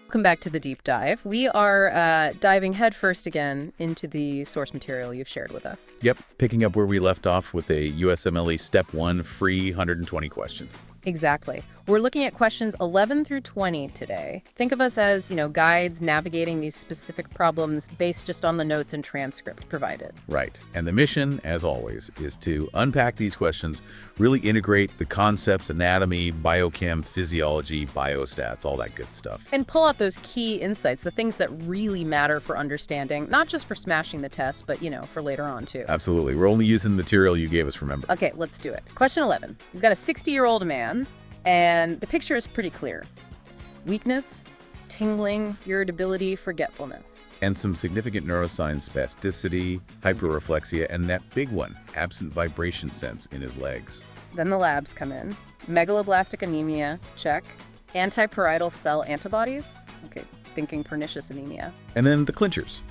Welcome back to the deep dive. We are diving headfirst again into the source material you've shared with us. Yep, picking up where we left off with a USMLE Step 1 free 120 questions. Exactly. We're looking at questions 11 through 20 today. Think of us as, guides navigating these specific problems based just on the notes and transcript provided. Right. And the mission, as always, is to unpack these questions, really integrate the concepts, anatomy, biochem, physiology, biostats, all that good stuff. And pull out those key insights, the things that really matter for understanding, not just for smashing the test, but, for later on, too. Absolutely. We're only using the material you gave us, remember. Okay, let's do it. Question 11. We've got a 60-year-old man, and the picture is pretty clear. Weakness, tingling, irritability, forgetfulness. And some significant neuroscience spasticity, hyperreflexia, and that big one, absent vibration sense in his legs. Then the labs come in. Megaloblastic anemia, check. Antiparietal cell antibodies, okay, thinking pernicious anemia. And then the clinchers.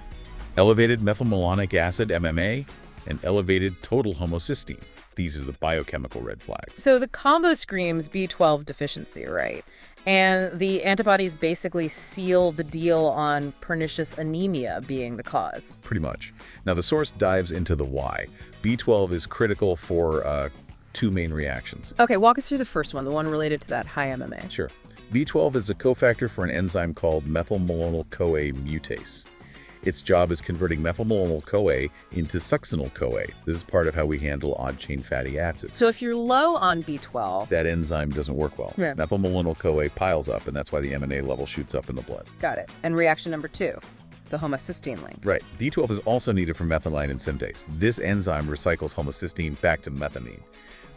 Elevated methylmalonic acid, MMA, and elevated total homocysteine. These are the biochemical red flags. So the combo screams B12 deficiency, right? And the antibodies basically seal the deal on pernicious anemia being the cause. Pretty much. Now, the source dives into the why. B12 is critical for two main reactions. Okay, walk us through the first one, the one related to that high MMA. Sure. B12 is a cofactor for an enzyme called methylmalonyl-CoA mutase. Its job is converting methylmalonyl-CoA into succinyl-CoA. This is part of how we handle odd-chain fatty acids. So if you're low on B12... that enzyme doesn't work well. Yeah. Methylmalonyl-CoA piles up, and that's why the MNA level shoots up in the blood. Got it. And reaction number 2, the homocysteine link. Right. B12 is also needed for methionine syntase. This enzyme recycles homocysteine back to methionine.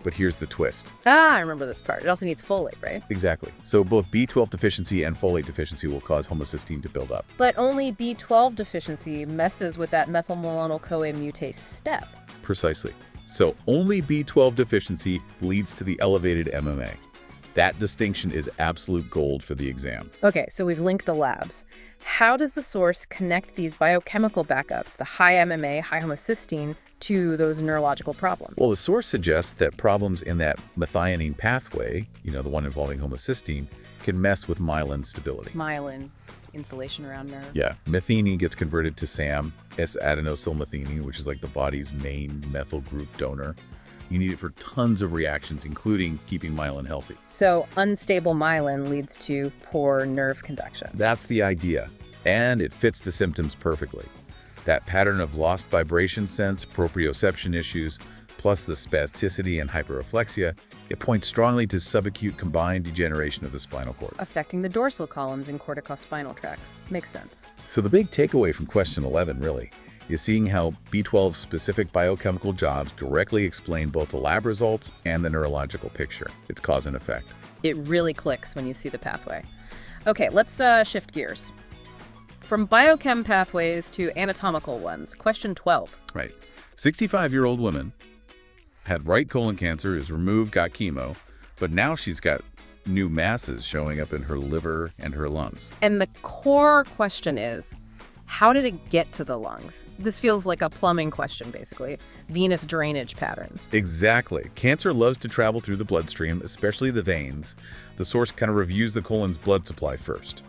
But here's the twist. I remember this part. It also needs folate, right? Exactly. So both B12 deficiency and folate deficiency will cause homocysteine to build up. But only B12 deficiency messes with that methylmalonyl-CoA mutase step. Precisely. So only B12 deficiency leads to the elevated MMA. That distinction is absolute gold for the exam. Okay, so we've linked the labs. How does the source connect these biochemical backups, the high MMA, high homocysteine, to those neurological problems? Well, the source suggests that problems in that methionine pathway, the one involving homocysteine, can mess with myelin stability. Myelin, insulation around nerve. Yeah. Methionine gets converted to SAM, S-adenosylmethionine, which is like the body's main methyl group donor. You need it for tons of reactions, including keeping myelin healthy. So unstable myelin leads to poor nerve conduction. That's the idea, and it fits the symptoms perfectly. That pattern of lost vibration sense, proprioception issues, plus the spasticity and hyperreflexia, it points strongly to subacute combined degeneration of the spinal cord. Affecting the dorsal columns and corticospinal tracts. Makes sense. So the big takeaway from question 11, really, is seeing how B12's specific biochemical jobs directly explain both the lab results and the neurological picture. It's cause and effect. It really clicks when you see the pathway. Okay, let's shift gears. From biochem pathways to anatomical ones. Question 12. Right. 65-year-old woman had right colon cancer, is removed, got chemo, but now she's got new masses showing up in her liver and her lungs. And the core question is, how did it get to the lungs? This feels like a plumbing question, basically. Venous drainage patterns. Exactly. Cancer loves to travel through the bloodstream, especially the veins. The source kind of reviews the colon's blood supply first.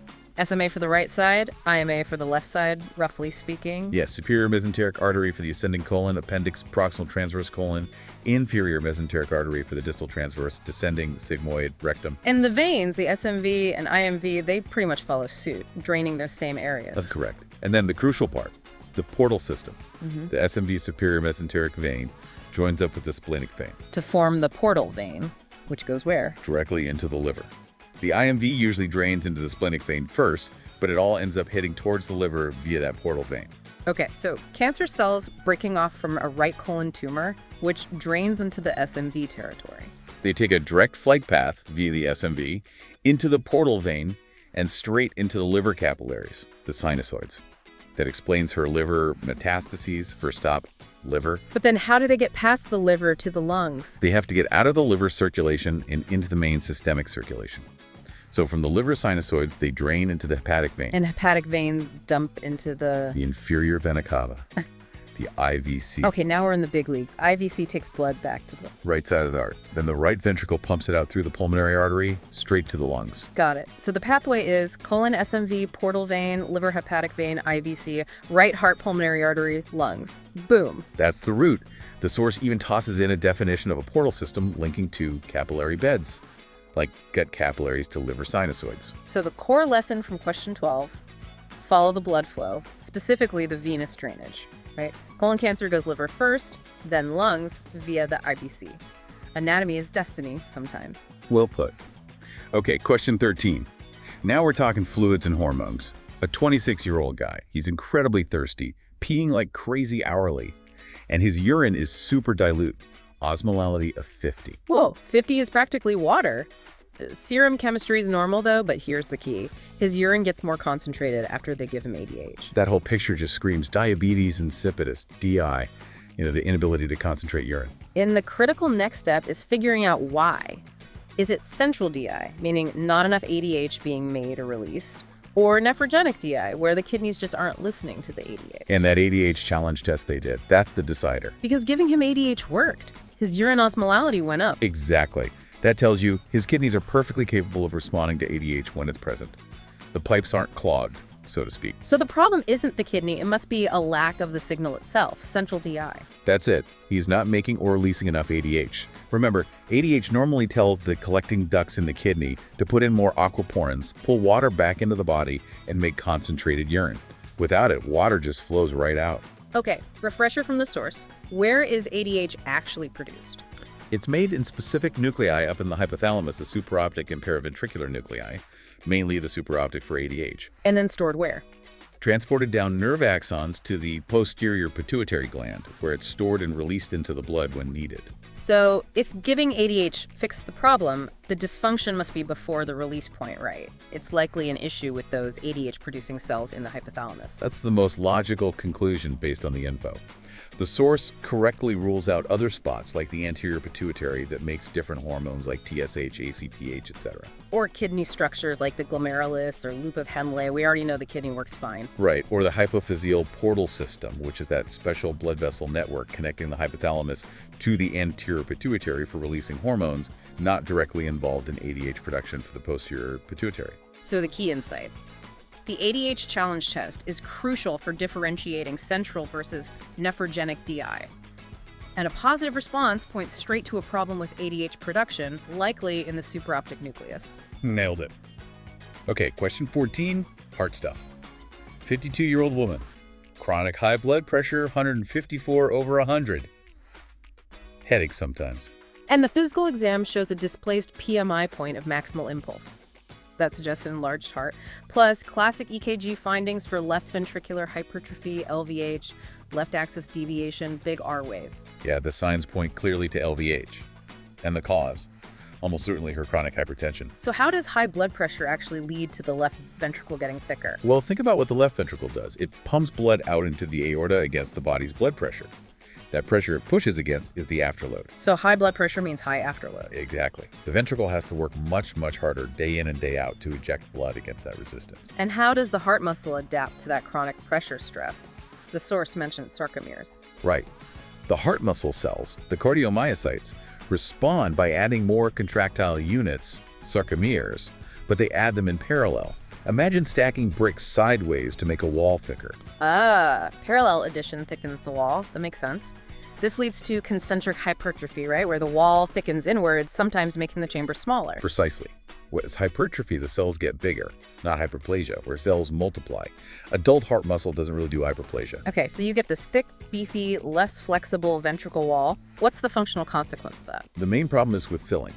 SMA for the right side, IMA for the left side, roughly speaking. Yes, superior mesenteric artery for the ascending colon, appendix proximal transverse colon, inferior mesenteric artery for the distal transverse, descending sigmoid rectum. And the veins, the SMV and IMV, they pretty much follow suit, draining those same areas. That's correct. And then the crucial part, the portal system. The SMV superior mesenteric vein joins up with the splenic vein. To form the portal vein, which goes where? Directly into the liver. The IMV usually drains into the splenic vein first, but it all ends up heading towards the liver via that portal vein. Okay, so cancer cells breaking off from a right colon tumor, which drains into the SMV territory. They take a direct flight path via the SMV into the portal vein and straight into the liver capillaries, the sinusoids. That explains her liver metastases. First stop, liver. But then how do they get past the liver to the lungs? They have to get out of the liver circulation and into the main systemic circulation. So from the liver sinusoids, they drain into the hepatic vein. And hepatic veins dump into the inferior vena cava. the IVC. Okay, now we're in the big leagues. IVC takes blood back to the... Right side of the heart. Then the right ventricle pumps it out through the pulmonary artery, straight to the lungs. Got it. So the pathway is colon SMV, portal vein, liver hepatic vein, IVC, right heart pulmonary artery, lungs. Boom. That's the route. The source even tosses in a definition of a portal system linking to capillary beds, like gut capillaries to liver sinusoids. So the core lesson from question 12, follow the blood flow, specifically the venous drainage, right? Colon cancer goes liver first, then lungs via the IBC. Anatomy is destiny sometimes. Well put. Okay, question 13. Now we're talking fluids and hormones. A 26-year-old guy. He's incredibly thirsty, peeing like crazy hourly, and his urine is super dilute, osmolality of 50. Whoa, 50 is practically water. Serum chemistry is normal though, but here's the key. His urine gets more concentrated after they give him ADH. That whole picture just screams diabetes insipidus, DI, the inability to concentrate urine. And the critical next step is figuring out why. Is it central DI, meaning not enough ADH being made or released? Or nephrogenic DI, where the kidneys just aren't listening to the ADH? And that ADH challenge test they did, that's the decider. Because giving him ADH worked. His urine osmolality went up. Exactly. That tells you his kidneys are perfectly capable of responding to ADH when it's present. The pipes aren't clogged, so to speak. So the problem isn't the kidney, it must be a lack of the signal itself, central DI. That's it. He's not making or releasing enough ADH. Remember, ADH normally tells the collecting ducts in the kidney to put in more aquaporins, pull water back into the body, and make concentrated urine. Without it, water just flows right out. Okay, refresher from the source. Where is ADH actually produced? It's made in specific nuclei up in the hypothalamus, the supraoptic and paraventricular nuclei, mainly the supraoptic for ADH. And then stored where? Transported down nerve axons to the posterior pituitary gland, where it's stored and released into the blood when needed. So if giving ADH fixed the problem, the dysfunction must be before the release point, right? It's likely an issue with those ADH-producing cells in the hypothalamus. That's the most logical conclusion based on the info. The source correctly rules out other spots like the anterior pituitary that makes different hormones like TSH, ACTH, etc. Or kidney structures like the glomerulus or loop of Henle. We already know the kidney works fine. Right, or the hypophyseal portal system, which is that special blood vessel network connecting the hypothalamus to the anterior pituitary for releasing hormones, not directly involved in ADH production for the posterior pituitary. So the key insight. The ADH challenge test is crucial for differentiating central versus nephrogenic DI. And a positive response points straight to a problem with ADH production, likely in the supraoptic nucleus. Nailed it. Okay, question 14, heart stuff. 52-year-old woman, chronic high blood pressure, 154 over 100. Headache sometimes. And the physical exam shows a displaced PMI point of maximal impulse. That suggests an enlarged heart, plus classic EKG findings for left ventricular hypertrophy, LVH, left axis deviation, big R waves. Yeah, the signs point clearly to LVH. And the cause, almost certainly her chronic hypertension. So how does high blood pressure actually lead to the left ventricle getting thicker? Well, think about what the left ventricle does. It pumps blood out into the aorta against the body's blood pressure. That pressure it pushes against is the afterload. So high blood pressure means high afterload. Exactly. The ventricle has to work much, much harder day in and day out to eject blood against that resistance. And how does the heart muscle adapt to that chronic pressure stress? The source mentioned sarcomeres. Right. The heart muscle cells, the cardiomyocytes, respond by adding more contractile units, sarcomeres, but they add them in parallel. Imagine stacking bricks sideways to make a wall thicker. Parallel addition thickens the wall. That makes sense. This leads to concentric hypertrophy, right? Where the wall thickens inwards, sometimes making the chamber smaller. Precisely. With hypertrophy, the cells get bigger, not hyperplasia, where cells multiply. Adult heart muscle doesn't really do hyperplasia. Okay, so you get this thick, beefy, less flexible ventricle wall. What's the functional consequence of that? The main problem is with filling.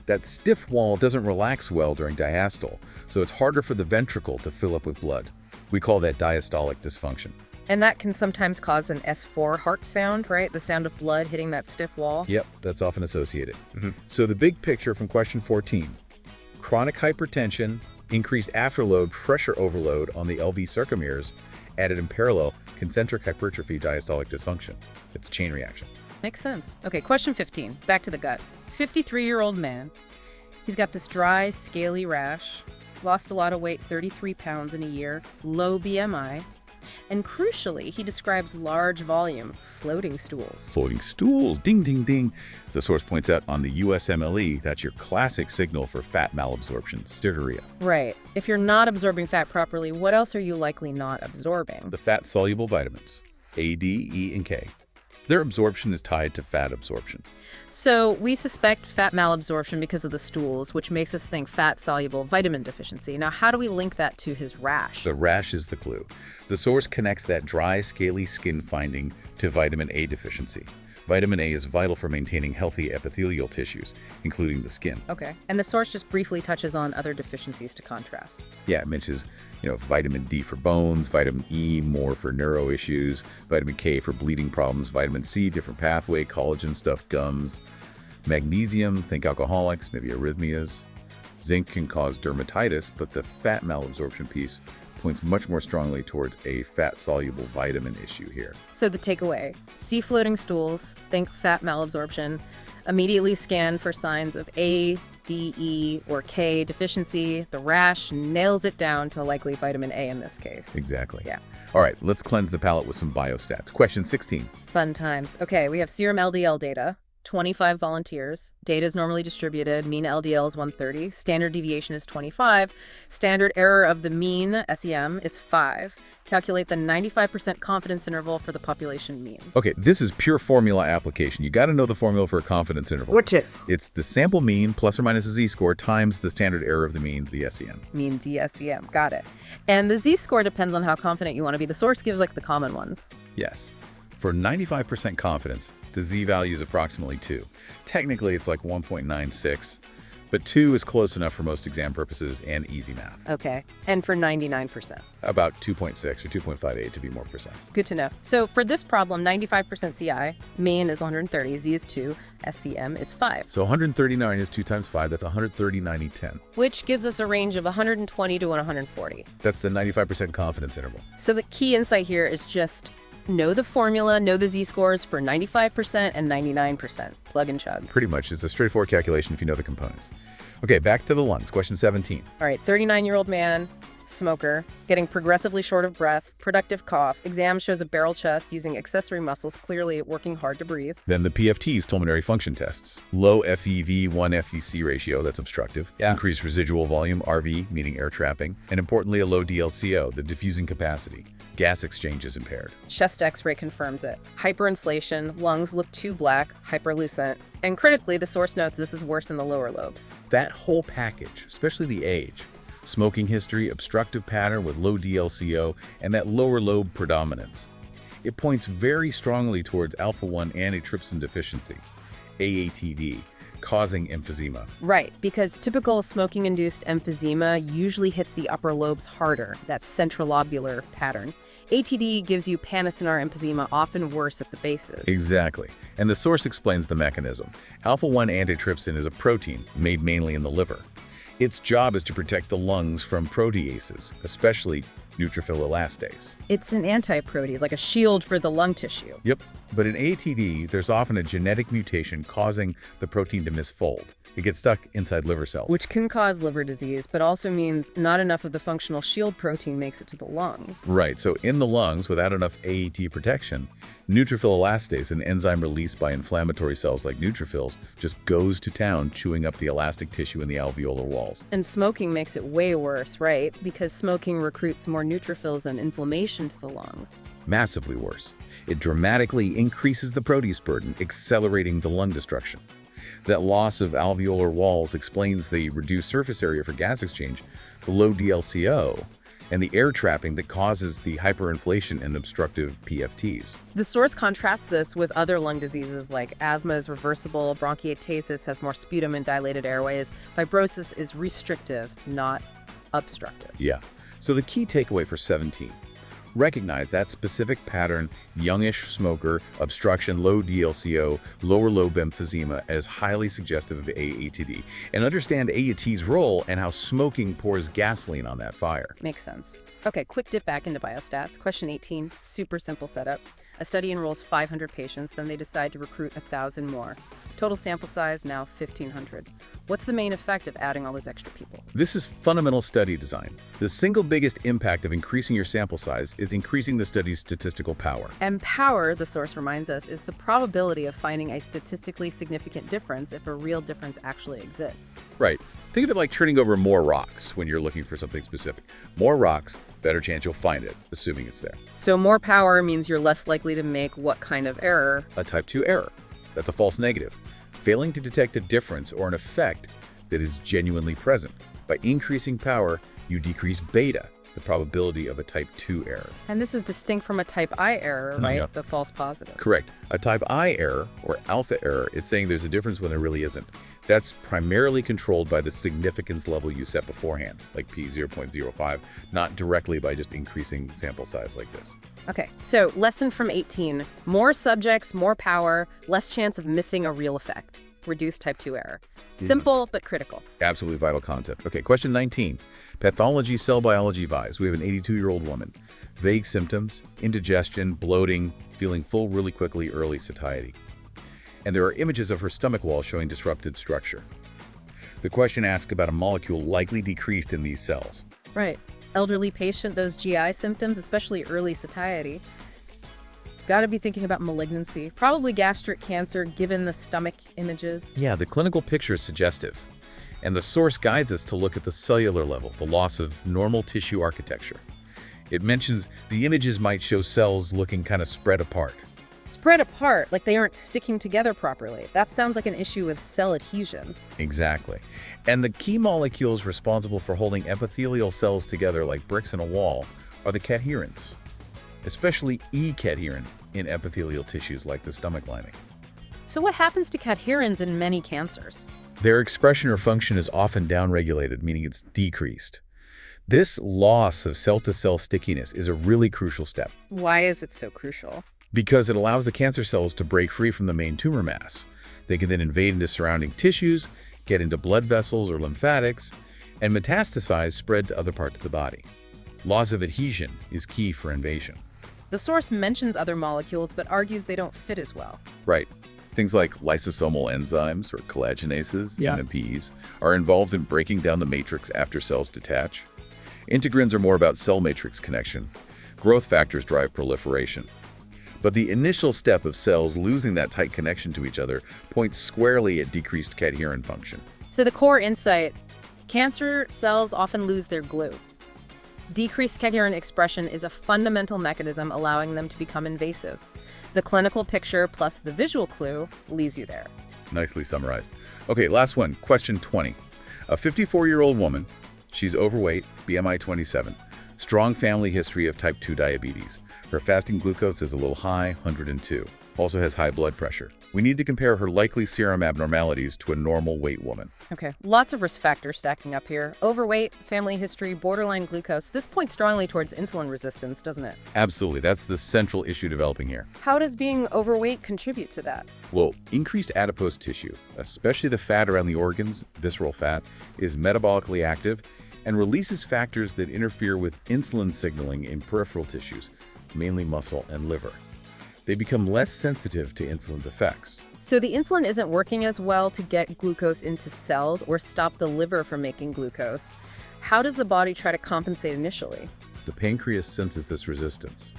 That stiff wall doesn't relax well during diastole, so it's harder for the ventricle to fill up with blood. We call that diastolic dysfunction. And that can sometimes cause an S4 heart sound, right? The sound of blood hitting that stiff wall. Yep, that's often associated. So the big picture from question 14, chronic hypertension, increased afterload, pressure overload on the LV sarcomeres, added in parallel, concentric hypertrophy, diastolic dysfunction. It's a chain reaction. Makes sense. Okay, question 15, back to the gut. 53-year-old man. He's got this dry, scaly rash, lost a lot of weight, 33 pounds in a year, low BMI. And crucially, he describes large volume, floating stools. Floating stools, ding, ding, ding. As the source points out on the USMLE, that's your classic signal for fat malabsorption, steatorrhea. Right. If you're not absorbing fat properly, what else are you likely not absorbing? The fat-soluble vitamins, A, D, E, and K. Their absorption is tied to fat absorption. So we suspect fat malabsorption because of the stools, which makes us think fat-soluble vitamin deficiency. Now, how do we link that to his rash? The rash is the clue. The source connects that dry, scaly skin finding to vitamin A deficiency. Vitamin A is vital for maintaining healthy epithelial tissues, including the skin. Okay. And the source just briefly touches on other deficiencies to contrast. Yeah, it mentions, vitamin D for bones, vitamin E more for neuro issues, vitamin K for bleeding problems, vitamin C, different pathway, collagen stuff, gums, magnesium, think alcoholics, maybe arrhythmias. Zinc can cause dermatitis, but the fat malabsorption piece points much more strongly towards a fat-soluble vitamin issue here. So the takeaway, see floating stools, think fat malabsorption, immediately scan for signs of A, D, E, or K deficiency. The rash nails it down to likely vitamin A in this case. Exactly. Yeah. All right, let's cleanse the palate with some biostats. Question 16. Fun times. Okay, we have serum LDL data. 25 volunteers. Data is normally distributed. Mean LDL is 130. Standard deviation is 25. Standard error of the mean, SEM, is 5. Calculate the 95% confidence interval for the population mean. Okay, this is pure formula application. You got to know the formula for a confidence interval. Which is? It's the sample mean plus or minus a z-score times the standard error of the mean, the SEM. Mean DSEM. Got it. And the z-score depends on how confident you want to be. The source gives the common ones. Yes. For 95% confidence, the z-value is approximately 2. Technically, it's like 1.96, but 2 is close enough for most exam purposes and easy math. Okay. And for 99%? About 2.6 or 2.58 to be more precise. Good to know. So for this problem, 95% CI, mean is 130, Z is 2, SCM is 5. So 139 is 2 times 5, that's 130, 90, 10. Which gives us a range of 120 to 140. That's the 95% confidence interval. So the key insight here is just know the formula, know the z-scores for 95% and 99%. Plug and chug. Pretty much. It's a straightforward calculation if you know the components. Okay, back to the lungs. Question 17. All right, 39-year-old man, smoker, getting progressively short of breath, productive cough. Exam shows a barrel chest using accessory muscles, clearly working hard to breathe. Then the PFTs, pulmonary function tests. Low FEV1 FVC ratio, that's obstructive. Yeah. Increased residual volume, RV, meaning air trapping. And importantly, a low DLCO, the diffusing capacity. Gas exchange is impaired. Chest x-ray confirms it. Hyperinflation, lungs look too black, hyperlucent. And critically, the source notes this is worse in the lower lobes. That whole package, especially the age, smoking history, obstructive pattern with low DLCO, and that lower lobe predominance. It points very strongly towards alpha-1 antitrypsin deficiency, AATD, causing emphysema. Right, because typical smoking-induced emphysema usually hits the upper lobes harder, that centrilobular pattern. ATD gives you panicular emphysema, often worse at the bases. Exactly. And the source explains the mechanism. Alpha-1 antitrypsin is a protein made mainly in the liver. Its job is to protect the lungs from proteases, especially neutrophil elastase. It's an anti-protease, like a shield for the lung tissue. Yep. But in ATD, there's often a genetic mutation causing the protein to misfold. It gets stuck inside liver cells. Which can cause liver disease, but also means not enough of the functional shield protein makes it to the lungs. Right. So in the lungs, without enough AAT protection, neutrophil elastase, an enzyme released by inflammatory cells like neutrophils, just goes to town, chewing up the elastic tissue in the alveolar walls. And smoking makes it way worse, right? Because smoking recruits more neutrophils and inflammation to the lungs. Massively worse. It dramatically increases the protease burden, accelerating the lung destruction. That loss of alveolar walls explains the reduced surface area for gas exchange, the low DLCO, and the air trapping that causes the hyperinflation and obstructive PFTs. The source contrasts this with other lung diseases like asthma is reversible, bronchiectasis has more sputum and dilated airways, fibrosis is restrictive, not obstructive. Yeah. So the key takeaway for 17. Recognize that specific pattern, youngish smoker, obstruction, low DLCO, lower lobe emphysema as highly suggestive of AATD, and understand AAT's role and how smoking pours gasoline on that fire. Makes sense. Okay, quick dip back into biostats. Question 18, super simple setup. A study enrolls 500 patients, then they decide to recruit 1,000 more. Total sample size now 1,500. What's the main effect of adding all those extra people? This is fundamental study design. The single biggest impact of increasing your sample size is increasing the study's statistical power. And power, the source reminds us, is the probability of finding a statistically significant difference if a real difference actually exists. Right. Think of it like turning over more rocks when you're looking for something specific. More rocks, better chance you'll find it, assuming it's there. So more power means you're less likely to make what kind of error? A type 2 error. That's a false negative. Failing to detect a difference or an effect that is genuinely present. By increasing power, you decrease beta, the probability of a type 2 error. And this is distinct from a type I error, right? Yeah. The false positive. Correct. A type I error, or alpha error, is saying there's a difference when there really isn't. That's primarily controlled by the significance level you set beforehand, like p0.05, not directly by just increasing sample size like this. Okay, so lesson from 18. More subjects, more power, less chance of missing a real effect. Reduce type 2 error. Simple, but critical. Absolutely vital concept. Okay, question 19. Pathology, cell biology vibes. We have an 82-year-old woman. Vague symptoms, indigestion, bloating, feeling full really quickly, early satiety. And there are images of her stomach wall showing disrupted structure. The question asks about a molecule likely decreased in these cells. Right. Elderly patient, those GI symptoms, especially early satiety. Got to be thinking about malignancy. Probably gastric cancer, given the stomach images. Yeah, the clinical picture is suggestive. And the source guides us to look at the cellular level, the loss of normal tissue architecture. It mentions the images might show cells looking kind of spread apart. Spread apart, like they aren't sticking together properly. That sounds like an issue with cell adhesion. Exactly. And the key molecules responsible for holding epithelial cells together like bricks in a wall are the cadherins, especially E-cadherin in epithelial tissues like the stomach lining. So what happens to cadherins in many cancers? Their expression or function is often downregulated, meaning it's decreased. This loss of cell-to-cell stickiness is a really crucial step. Why is it so crucial? Because it allows the cancer cells to break free from the main tumor mass. They can then invade into surrounding tissues, get into blood vessels or lymphatics, and metastasize, spread to other parts of the body. Loss of adhesion is key for invasion. The source mentions other molecules, but argues they don't fit as well. Right. Things like lysosomal enzymes or collagenases, Yeah. MMPs, are involved in breaking down the matrix after cells detach. Integrins are more about cell matrix connection. Growth factors drive proliferation. But the initial step of cells losing that tight connection to each other points squarely at decreased cadherin function. So the core insight, cancer cells often lose their glue. Decreased cadherin expression is a fundamental mechanism allowing them to become invasive. The clinical picture plus the visual clue leads you there. Nicely summarized. Okay, last one, question 20. A 54-year-old woman, she's overweight, BMI 27, strong family history of type 2 diabetes. Her fasting glucose is a little high, 102. Also has high blood pressure. We need to compare her likely serum abnormalities to a normal weight woman. Okay, lots of risk factors stacking up here. Overweight, family history, borderline glucose. This points strongly towards insulin resistance, doesn't it? Absolutely, that's the central issue developing here. How does being overweight contribute to that? Well, increased adipose tissue, especially the fat around the organs, visceral fat, is metabolically active and releases factors that interfere with insulin signaling in peripheral tissues, mainly muscle and liver. They become less sensitive to insulin's effects. So the insulin isn't working as well to get glucose into cells or stop the liver from making glucose. How does the body try to compensate initially? The pancreas senses this resistance.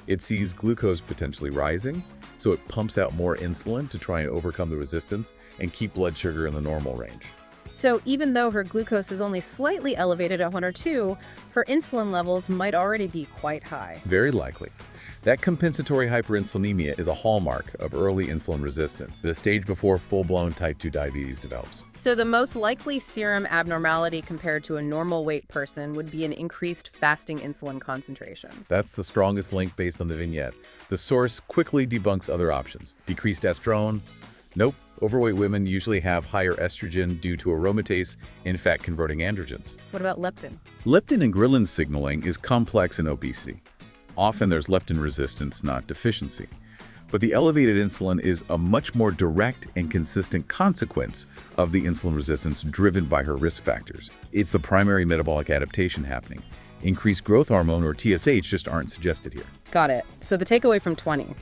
It sees glucose potentially rising, so it pumps out more insulin to try and overcome the resistance and keep blood sugar in the normal range. So even though her glucose is only slightly elevated at 1 or 2, her insulin levels might already be quite high. Very likely. That compensatory hyperinsulinemia is a hallmark of early insulin resistance, the stage before full-blown type 2 diabetes develops. So the most likely serum abnormality compared to a normal weight person would be an increased fasting insulin concentration. That's the strongest link based on the vignette. The source quickly debunks other options. Decreased estrone? Nope. Overweight women usually have higher estrogen due to aromatase in fat-converting androgens. What about leptin? Leptin and ghrelin signaling is complex in obesity. Often there's leptin resistance, not deficiency. But the elevated insulin is a much more direct and consistent consequence of the insulin resistance driven by her risk factors. It's the primary metabolic adaptation happening. Increased growth hormone, or TSH, just aren't suggested here. Got it. So the takeaway from 20.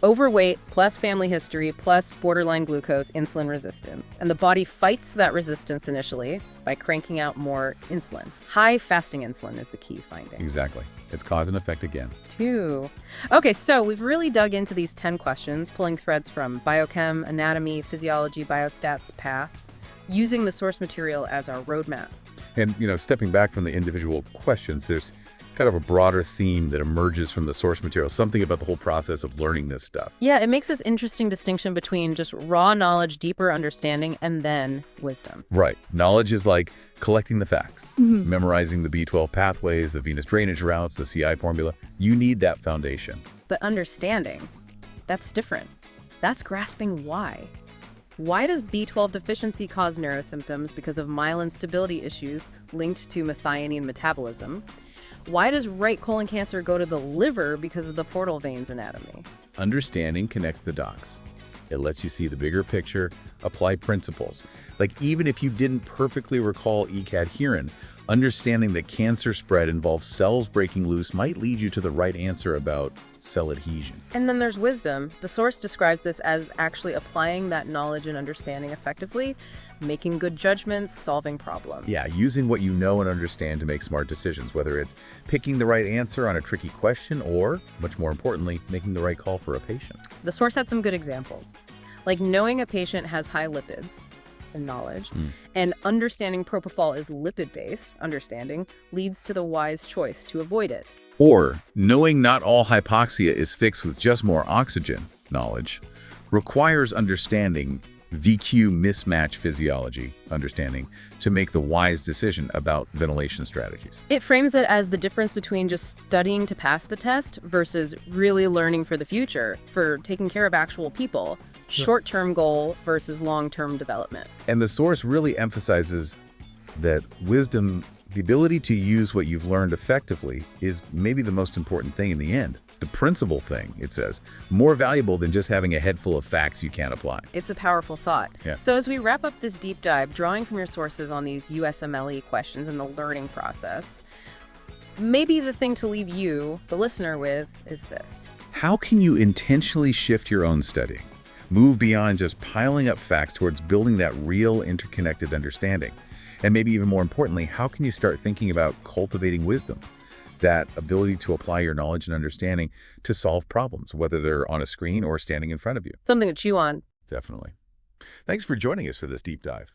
Overweight plus family history plus borderline glucose insulin resistance. And the body fights that resistance initially by cranking out more insulin. High fasting insulin is the key finding. Exactly. It's cause and effect again. Phew. Okay, so we've really dug into these 10 questions, pulling threads from biochem, anatomy, physiology, biostats, path, using the source material as our roadmap. And, stepping back from the individual questions, there's kind of a broader theme that emerges from the source material, something about the whole process of learning this stuff. Yeah, it makes this interesting distinction between just raw knowledge, deeper understanding, and then wisdom. Right. Knowledge is like collecting the facts, memorizing the B12 pathways, the venous drainage routes, the CI formula. You need that foundation. But understanding, that's different. That's grasping why. Why does B12 deficiency cause neurosymptoms because of myelin stability issues linked to methionine metabolism? Why does right colon cancer go to the liver because of the portal veins anatomy? Understanding connects the dots. It lets you see the bigger picture, apply principles. Like even if you didn't perfectly recall E-cadherin, understanding that cancer spread involves cells breaking loose might lead you to the right answer about cell adhesion. And then there's wisdom. The source describes this as actually applying that knowledge and understanding effectively, making good judgments, solving problems. Yeah, using what you know and understand to make smart decisions, whether it's picking the right answer on a tricky question or, much more importantly, making the right call for a patient. The source had some good examples, like knowing a patient has high lipids and knowledge, and understanding propofol is lipid-based, understanding, leads to the wise choice to avoid it. Or, knowing not all hypoxia is fixed with just more oxygen, knowledge, requires understanding VQ mismatch physiology, understanding, to make the wise decision about ventilation strategies. It frames it as the difference between just studying to pass the test versus really learning for the future, for taking care of actual people, short-term goal versus long-term development. And the source really emphasizes that wisdom, the ability to use what you've learned effectively, is maybe the most important thing in the end. The principal thing, it says, more valuable than just having a head full of facts you can't apply. It's a powerful thought. Yeah. So as we wrap up this deep dive, drawing from your sources on these USMLE questions and the learning process, maybe the thing to leave you, the listener, with is this. How can you intentionally shift your own studying? Move beyond just piling up facts towards building that real interconnected understanding. And maybe even more importantly, how can you start thinking about cultivating wisdom? That ability to apply your knowledge and understanding to solve problems, whether they're on a screen or standing in front of you. Something to chew on. Definitely. Thanks for joining us for this deep dive.